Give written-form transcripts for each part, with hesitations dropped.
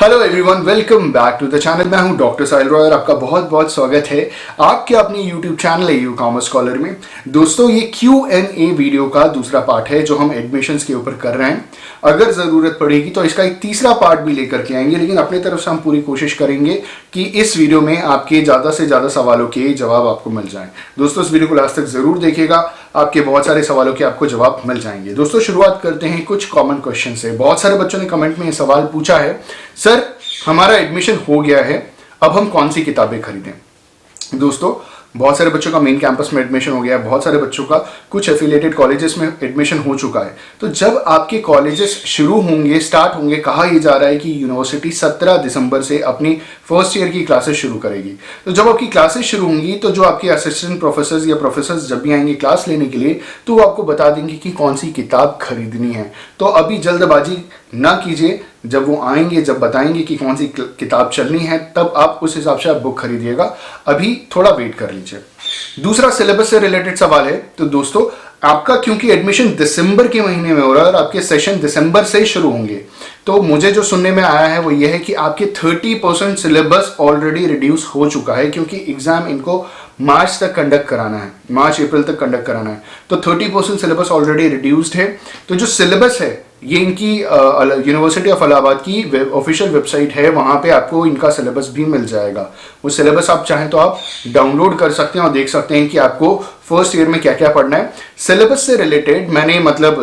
Hello everyone, welcome back to the channel. मैं हूं doctor साहिल रॉय और आपका बहुत बहुत स्वागत है आपके अपने यूट्यूब चैनल है यू कॉमर्स स्कॉलर में। दोस्तों, ये Q&A वीडियो का दूसरा पार्ट है जो हम एडमिशन्स के ऊपर कर रहे हैं। अगर ज़रूरत पड़ेगी तो इसका एक तीसरा पार्ट भी लेकर के आएंगे, लेकिन अपनी तरफ से हम पूरी कोशिश करेंगे कि इस वीडियो में आपके ज़्यादा से ज़्यादा सवालों के जवाब आपको मिल जाएं। दोस्तों, इस वीडियो को लास्ट तक ज़रूर देखिएगा, आपके बहुत सारे सवालों के आपको जवाब मिल जाएंगे। दोस्तों, शुरुआत करते हैं कुछ कॉमन क्वेश्चन से। बहुत सारे बच्चों ने कमेंट में ये सवाल पूछा है, सर हमारा एडमिशन हो गया है, अब हम कौन सी किताबें खरीदें। दोस्तों, बहुत सारे बच्चों का मेन कैंपस में एडमिशन हो गया है, बहुत सारे बच्चों का कुछ एफिलिएटेड कॉलेजेस में एडमिशन हो चुका है। तो जब आपके कॉलेजेस शुरू होंगे, स्टार्ट होंगे, कहा यह जा रहा है कि यूनिवर्सिटी 17 दिसंबर से अपनी फर्स्ट ईयर की क्लासेस शुरू करेगी। तो जब आपकी क्लासेस शुरू होंगी तो जो आपके असिस्टेंट प्रोफेसर या प्रोफेसर जब भी आएंगे क्लास लेने के लिए, तो वो आपको बता देंगे कि कौन सी किताब खरीदनी है। तो अभी जल्दबाजी ना कीजिए, जब वो आएंगे, जब बताएंगे कि कौन सी किताब चलनी है, तब आप उस हिसाब से आप बुक खरीदिएगा। अभी थोड़ा वेट कर लीजिए। दूसरा सिलेबस से रिलेटेड सवाल है। तो दोस्तों, आपका क्योंकि एडमिशन दिसंबर के महीने में हो रहा है और आपके सेशन दिसंबर से शुरू होंगे, तो मुझे जो सुनने में आया है वो ये है कि आपके 30% सिलेबस ऑलरेडी रिड्यूस हो चुका है, क्योंकि एग्जाम इनको मार्च तक कंडक्ट कराना है, मार्च अप्रैल तक कंडक्ट कराना है। तो 30% सिलेबस ऑलरेडी रिड्यूस्ड है। तो जो सिलेबस है ये इनकी यूनिवर्सिटी ऑफ इलाहाबाद की ऑफिशियल वेबसाइट है, वहाँ पे आपको इनका सिलेबस भी मिल जाएगा। वो सिलेबस आप चाहें तो आप डाउनलोड कर सकते हैं और देख सकते हैं कि आपको फर्स्ट ईयर में क्या क्या पढ़ना है। सिलेबस से रिलेटेड मैंने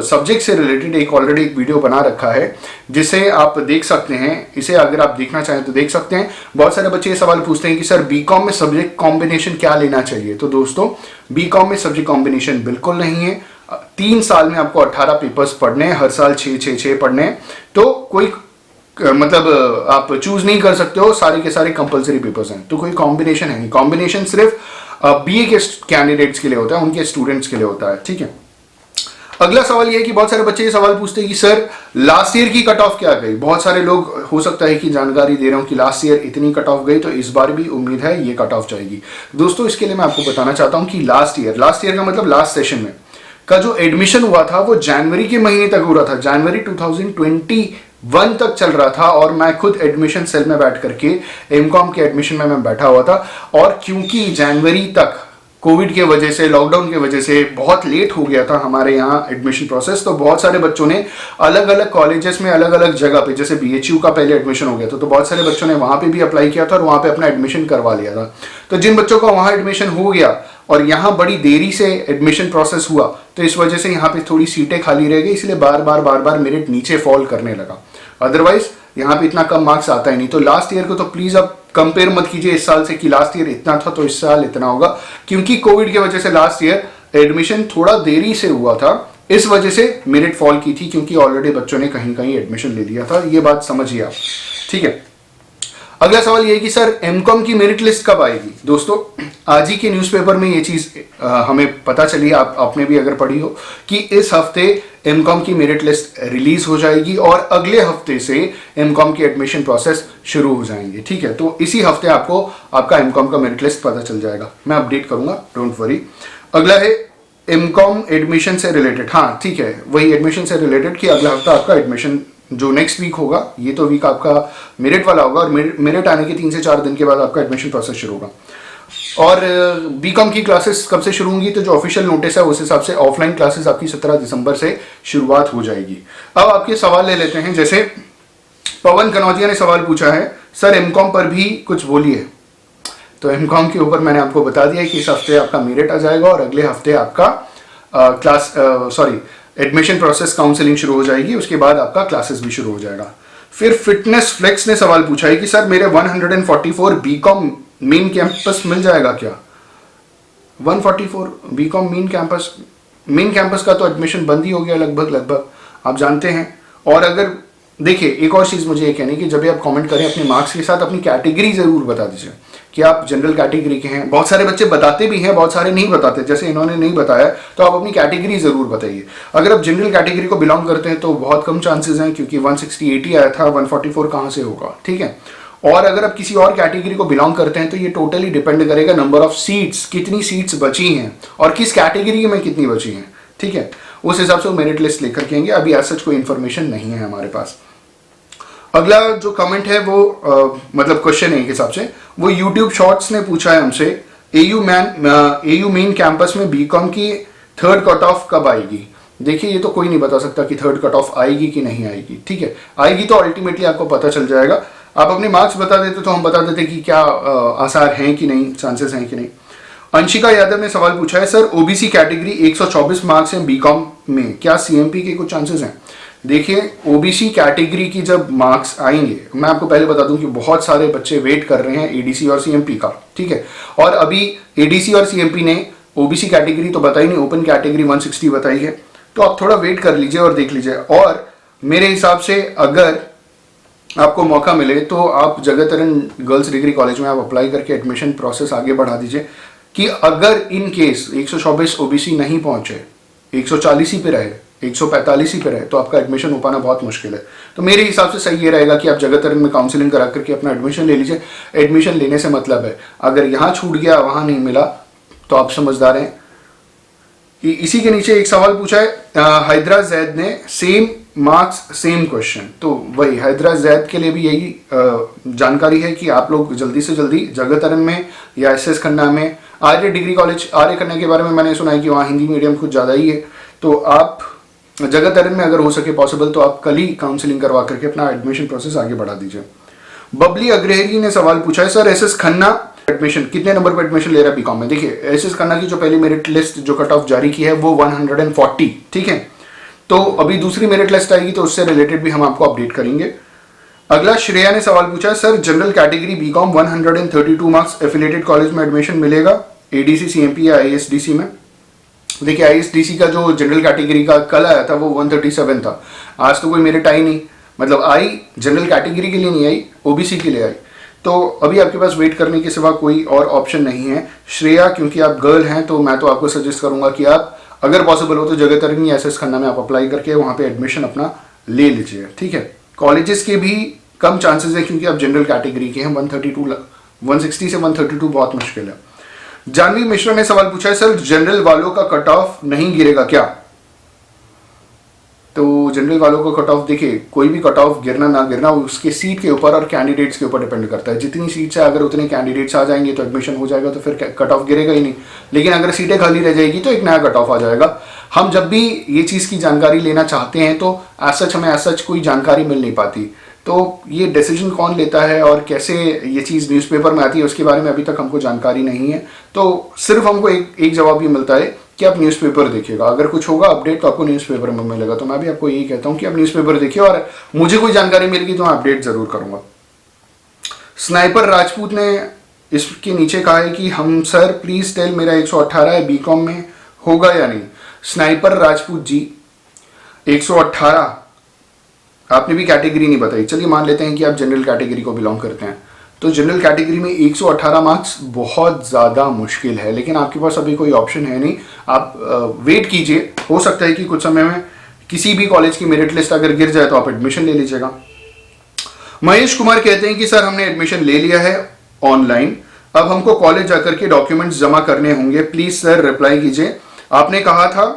सब्जेक्ट से रिलेटेड ऑलरेडी एक वीडियो बना रखा है, जिसे आप देख सकते हैं। इसे अगर आप देखना चाहें तो देख सकते हैं। बहुत सारे बच्चे ये सवाल पूछते हैं कि सर बीकॉम में सब्जेक्ट कॉम्बिनेशन क्या लेना चाहिए। तो दोस्तों, बीकॉम में सब्जेक्ट कॉम्बिनेशन बिल्कुल नहीं है। 3 साल में आपको 18 पेपर्स पढ़ने हैं, हर साल 6 पढ़ने हैं। तो कोई आप चूज नहीं कर सकते हो, सारे के सारे कंपलसरी पेपर्स हैं। तो कोई कॉम्बिनेशन है नहीं। कॉम्बिनेशन सिर्फ बीए के कैंडिडेट्स के लिए होता है, उनके स्टूडेंट्स के लिए होता है। ठीक है। अगला सवाल ये है कि बहुत सारे बच्चे ये सवाल पूछते हैं कि सर लास्ट ईयर की कट ऑफ क्या गई। बहुत सारे लोग हो सकता है कि जानकारी दे रहा हूं कि लास्ट ईयर इतनी कट ऑफ गई, तो इस बार भी उम्मीद है ये कट ऑफ जाएगी। दोस्तों, इसके लिए मैं आपको बताना चाहता हूं कि लास्ट ईयर का मतलब लास्ट सेशन में का जो एडमिशन हुआ था वो जनवरी के महीने तक हो रहा था। जनवरी 2021 तक चल रहा था और मैं खुद एडमिशन सेल में बैठ करके एमकॉम के एडमिशन में मैं बैठा हुआ था। और क्योंकि जनवरी तक कोविड के वजह से, लॉकडाउन के वजह से बहुत लेट हो गया था हमारे यहाँ एडमिशन प्रोसेस, तो बहुत सारे बच्चों ने अलग अलग कॉलेजेस में अलग अलग जगह पे, जैसे BHU का पहले एडमिशन हो गया था, तो बहुत सारे बच्चों ने वहाँ पे भी अप्लाई किया था और वहाँ पे अपना एडमिशन करवा लिया था। तो जिन बच्चों का वहाँ एडमिशन हो गया और यहाँ बड़ी देरी से एडमिशन प्रोसेस हुआ, तो इस वजह से यहाँ पे थोड़ी सीटें खाली रह गई, इसलिए बार बार मेरिट नीचे फॉल करने लगा। अदरवाइज यहाँ पे इतना कम मार्क्स आता ही नहीं। तो लास्ट ईयर को तो प्लीज आप कंपेयर मत कीजिए इस साल से कि लास्ट ईयर इतना था तो इस साल इतना होगा, क्योंकि कोविड की वजह से लास्ट ईयर एडमिशन थोड़ा देरी से हुआ था, इस वजह से मेरिट फॉल की थी, क्योंकि ऑलरेडी बच्चों ने कहीं कहीं एडमिशन ले लिया था। ये बात समझिए आप। ठीक है। अगला सवाल ये है कि सर एमकॉम की मेरिट लिस्ट कब आएगी। दोस्तों, आज ही के न्यूज़पेपर में ये चीज़ हमें पता चली, आपने भी अगर पढ़ी हो, कि इस हफ्ते एमकॉम की मेरिट लिस्ट रिलीज हो जाएगी और अगले हफ्ते से एमकॉम की एडमिशन प्रोसेस शुरू हो जाएंगे। ठीक है। तो इसी हफ्ते आपको आपका एमकॉम का मेरिट लिस्ट पता चल जाएगा, मैं अपडेट करूंगा, डोंट वरी। अगला है एमकॉम एडमिशन से रिलेटेड। हाँ ठीक है, वही एडमिशन से रिलेटेड कि अगला हफ्ता आपका एडमिशन जो नेक्स्ट वीक होगा, ये तो वीक आपका मेरिट वाला होगा और मेरिट आने के 3 से 4 दिन के बाद आपका एडमिशन प्रोसेस शुरू होगा। और बीकॉम की क्लासेस कब से शुरू होंगी, तो जो ऑफिशियल नोटिस है उस हिसाब से ऑफलाइन क्लासेस आपकी 17 दिसंबर से शुरुआत हो जाएगी। अब आपके सवाल ले लेते हैं। जैसे पवन कनौजिया ने सवाल पूछा है, सर एमकॉम पर भी कुछ बोलिए। तो एमकॉम के ऊपर मैंने आपको बता दिया कि इस हफ्ते आपका मेरिट आ जाएगा और अगले हफ्ते आपका एडमिशन प्रोसेस काउंसलिंग शुरू हो जाएगी, उसके बाद आपका क्लासेस भी शुरू हो जाएगा। फिर फिटनेस फ्लेक्स ने सवाल पूछा है कि सर मेरे 144 बीकॉम मेन कैंपस मिल जाएगा क्या। 144 बीकॉम मेन कैंपस का तो एडमिशन बंद ही हो गया लगभग, आप जानते हैं। और अगर देखिए, एक और चीज़ मुझे ये कहनी कि जब भी आप कमेंट करें अपने मार्क्स के साथ अपनी कैटेगरी ज़रूर बता दीजिए कि आप जनरल कैटेगरी के हैं। बहुत सारे बच्चे बताते भी हैं, बहुत सारे नहीं बताते, जैसे इन्होंने नहीं बताया, तो आप अपनी कैटेगरी ज़रूर बताइए। अगर आप जनरल कैटेगरी को बिलोंग करते हैं तो बहुत कम चांसेस हैं, क्योंकि 160-80 आया था, 144 कहाँ से होगा। ठीक है। और अगर आप किसी और कैटेगरी को बिलोंग करते हैं तो ये टोटली डिपेंड करेगा नंबर ऑफ सीट्स, कितनी सीट्स बची हैं और किस कैटेगरी में कितनी बची हैं। ठीक है। उस हिसाब से वो मेरिट लिस्ट लेकर के आएंगे। अभी ऐसा कोई इन्फॉर्मेशन नहीं है हमारे पास। अगला जो कमेंट है वो मतलब क्वेश्चन है एक हिसाब से, वो यूट्यूब शॉर्ट्स ने पूछा है हमसे, एयू मेन कैंपस में बीकॉम की थर्ड कट ऑफ कब आएगी। देखिए ये तो कोई नहीं बता सकता कि थर्ड कट ऑफ आएगी कि नहीं आएगी, ठीक है। आएगी तो अल्टीमेटली आपको पता चल जाएगा। आप अपने मार्क्स बता देते तो हम बता देते कि क्या आसार हैं कि नहीं, चांसेस हैं कि नहीं। अंशिका यादव ने सवाल पूछा है, सर ओबीसी कैटेगरी 124 मार्क्स हैं बीकॉम में, क्या सीएमपी के कुछ चांसेस हैं। देखिए ओबीसी कैटेगरी की जब मार्क्स आएंगे, मैं आपको पहले बता दूं कि बहुत सारे बच्चे वेट कर रहे हैं एडीसी और सीएमपी का, ठीक है। और अभी एडीसी और सीएमपी ने ओबीसी कैटेगरी तो बताई नहीं, ओपन कैटेगरी 160 बताई है। तो आप थोड़ा वेट कर लीजिए और देख लीजिए। और मेरे हिसाब से अगर आपको मौका मिले तो आप जगतरन गर्ल्स डिग्री कॉलेज में आप अप्लाई करके एडमिशन प्रोसेस आगे बढ़ा दीजिए, कि अगर इन केस 124 ओबीसी नहीं पहुंचे, 140 ही पे रहे, 145 ही पे रहे, तो आपका एडमिशन हो पाना बहुत मुश्किल है। तो मेरे हिसाब से सही ये रहेगा कि आप जगतरन में काउंसलिंग करा करके अपना एडमिशन ले लीजिए। एडमिशन लेने से मतलब है, अगर यहाँ छूट गया वहाँ नहीं मिला तो आप समझदार हैं। इसी के नीचे एक सवाल पूछा है हैदरा जैद ने, सेम मार्क्स सेम क्वेश्चन। तो वही हैदरा जैद के लिए भी यही जानकारी है कि आप लोग जल्दी से जल्दी जगतरन में या एसएस खन्ना में, आर्य डिग्री कॉलेज आर्य खन्ना के बारे में मैंने सुना है कि वहाँ हिंदी मीडियम कुछ ज़्यादा ही है, तो आप जगतरन में अगर हो सके पॉसिबल तो आप कल ही काउंसलिंग करवा करके अपना एडमिशन प्रोसेस आगे बढ़ा दीजिए। बबली अग्रहरी ने सवाल पूछा है, सर एसएस खन्ना एडमिशन कितने नंबर पर एडमिशन ले रहा है बीकॉम में। देखिए एसएस खन्ना की जो पहली मेरिट लिस्ट जो कट ऑफ जारी की है वो 140, ठीक है। तो अभी दूसरी मेरिट लिस्ट आएगी तो उससे रिलेटेड भी हम आपको अपडेट करेंगे। अगला श्रेया ने सवाल पूछा है, sir general category BCom 132 marks affiliated college में एडमिशन मिलेगा एडीसी सीएमपी या आईएसडीसी में। देखिए आईएसडीसी का जो जनरल कैटेगरी का कल आया था वो 137 था, आज तो कोई मेरिट आई नहीं, मतलब आई जनरल कैटेगरी के लिए नहीं आई, ओबीसी के लिए आई। तो अभी आपके पास वेट करने के सिवा कोई और ऑप्शन नहीं है श्रेया, क्योंकि आप गर्ल हैं तो मैं तो आपको सजेस्ट करूंगा कि आप अगर पॉसिबल हो तो जगतरन या एसएस खन्ना में आप अप्लाई करके वहाँ पे एडमिशन अपना ले लीजिए, ठीक है। कॉलेजेस के भी कम चांसेस है क्योंकि आप जनरल कैटेगरी के हैं, 160 से 132 बहुत मुश्किल है। जानवी मिश्रा ने सवाल पूछा है, सर जनरल वालों का कट ऑफ नहीं गिरेगा क्या। तो जनरल वालों का कट ऑफ, देखिए कोई भी कट ऑफ गिरना ना गिरना उसके सीट के ऊपर और कैंडिडेट्स के ऊपर डिपेंड करता है। जितनी सीट्स है अगर उतने कैंडिडेट्स आ जाएंगे तो एडमिशन हो जाएगा, तो फिर कट ऑफ गिरेगा ही नहीं। लेकिन अगर सीटें खाली रह जाएगी तो एक नया कट ऑफ आ जाएगा। हम जब भी ये चीज़ की जानकारी लेना चाहते हैं तो एज सच हमें एज सच कोई जानकारी मिल नहीं पाती। तो ये डिसीजन कौन लेता है और कैसे ये चीज़ न्यूज़पेपर में आती है उसके बारे में अभी तक हमको जानकारी नहीं है। तो सिर्फ हमको एक जवाब ये मिलता है कि आप न्यूज़पेपर देखिएगा, अगर कुछ होगा अपडेट तो आपको न्यूज़पेपर में मिलेगा। तो मैं भी आपको यही कहता हूँ कि आप न्यूज़पेपर देखिए और मुझे कोई जानकारी मिलेगी तो मैं अपडेट ज़रूर करूँगा। स्नाइपर राजपूत ने इसके नीचे कहा है कि हम सर प्लीज़ टेल मेरा 118 है बीकॉम में होगा या नहीं। स्नाइपर राजपूत जी 118 आपने भी कैटेगरी नहीं बताई, चलिए मान लेते हैं कि आप जनरल कैटेगरी को बिलोंग करते हैं, तो जनरल कैटेगरी में 118 मार्क्स बहुत ज़्यादा मुश्किल है। लेकिन आपके पास अभी कोई ऑप्शन है नहीं, आप वेट कीजिए, हो सकता है कि कुछ समय में किसी भी कॉलेज की मेरिट लिस्ट अगर गिर जाए तो आप एडमिशन ले लीजिएगा। महेश कुमार कहते हैं कि सर हमने एडमिशन ले लिया है ऑनलाइन, अब हमको कॉलेज जाकर के डॉक्यूमेंट्स जमा करने होंगे, प्लीज़ सर रिप्लाई कीजिए। आपने कहा था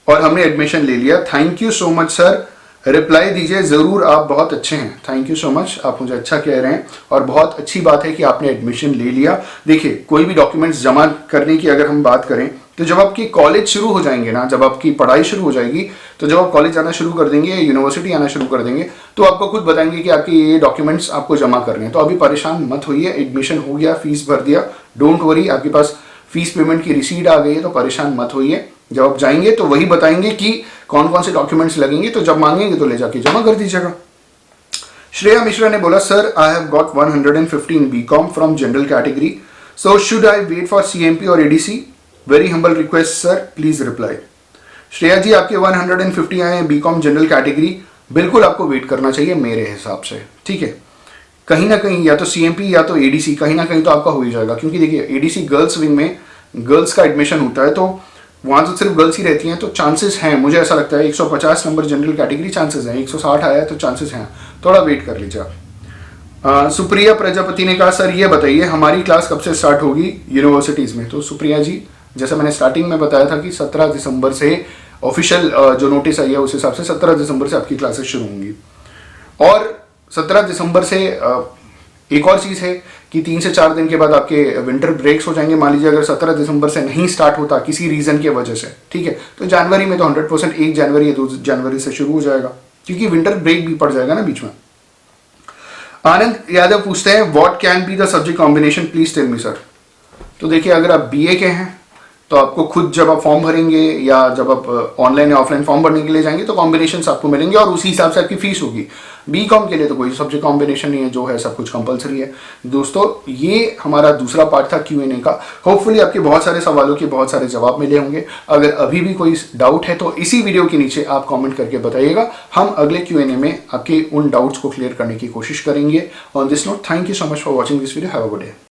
और हमने एडमिशन ले लिया, thank you so much sir, reply दीजिए ज़रूर, आप बहुत अच्छे हैं, थैंक यू सो मच, आप मुझे अच्छा कह रहे हैं और बहुत अच्छी बात है कि आपने एडमिशन ले लिया। देखिए कोई भी डॉक्यूमेंट्स जमा करने की अगर हम बात करें तो जब आपकी कॉलेज शुरू हो जाएंगे ना, जब आपकी पढ़ाई शुरू हो जाएगी, तो जब आप कॉलेज आना शुरू कर देंगे, यूनिवर्सिटी आना शुरू कर देंगे, तो आपको खुद बताएंगे कि आपके ये डॉक्यूमेंट्स आपको जमा करने हैं। तो अभी परेशान मत होइए, एडमिशन हो गया, फीस भर दिया, डोंट वरी, आपके पास फीस पेमेंट की रिसीट आ गई है, तो परेशान मत होइए। जब आप जाएंगे तो वही बताएंगे कि कौन कौन से डॉक्यूमेंट्स लगेंगे, तो जब मांगेंगे तो ले जाके जमा कर दीजिएगा। श्रेया मिश्रा ने बोला, sir I have got 115 BCom from general category, so should I wait for CMP और ADC, very humble request sir, please reply. Shreya ji आपके 150 आए हैं बीकॉम जनरल कैटेगरी, बिल्कुल आपको वेट करना चाहिए मेरे हिसाब से, ठीक है। कहीं ना कहीं या तो सीएमपी या तो एडीसी, कहीं ना कहीं तो आपका हो ही जाएगा, क्योंकि देखिए एडीसी गर्ल्स विंग में गर्ल्स का एडमिशन होता है, तो वहाँ तो सिर्फ गर्ल्स ही रहती हैं, तो चांसेस हैं, मुझे ऐसा लगता है 150 नंबर जनरल कैटेगरी चांसेस हैं, 160 आया है तो चांसेस हैं, थोड़ा वेट कर लीजिए आप। सुप्रिया प्रजापति ने कहा, सर ये बताइए हमारी क्लास कब से स्टार्ट होगी यूनिवर्सिटीज़ में। तो सुप्रिया जी, जैसे मैंने स्टार्टिंग में बताया था कि 17 दिसंबर से ऑफिशियल जो नोटिस आई है उस हिसाब से 17 दिसंबर से आपकी क्लासेस शुरू होंगी। और 17 दिसंबर से एक और चीज़ है कि 3 से 4 दिन के बाद आपके विंटर ब्रेक्स हो जाएंगे। मान लीजिए अगर 17 दिसंबर से नहीं स्टार्ट होता किसी रीज़न की वजह से, ठीक है, तो जनवरी में तो 100% 1 जनवरी या 2 जनवरी से शुरू हो जाएगा, क्योंकि विंटर ब्रेक भी पड़ जाएगा ना बीच में। आनंद यादव पूछते हैं what can be the subject combination, please tell me sir. तो देखिए, अगर आप बीए के हैं तो आपको खुद जब आप फॉर्म भरेंगे या जब आप ऑनलाइन या ऑफलाइन फॉर्म भरने के लिए जाएंगे तो कॉम्बिनेशंस आपको मिलेंगे और उसी हिसाब से आपकी फीस होगी। बीकॉम के लिए तो कोई सब्जेक्ट कॉम्बिनेशन नहीं है, जो है सब कुछ कंपलसरी है। दोस्तों, ये हमारा दूसरा पार्ट था Q&A का। होपफुली आपके बहुत सारे सवालों के बहुत सारे जवाब मिले होंगे। अगर अभी भी कोई डाउट है तो इसी वीडियो के नीचे आप कॉमेंट करके बताइएगा। हम अगले Q&A में आपके उन डाउट्स को क्लियर करने की कोशिश करेंगे। On this note, thank you so much for watching this video. Have a good day.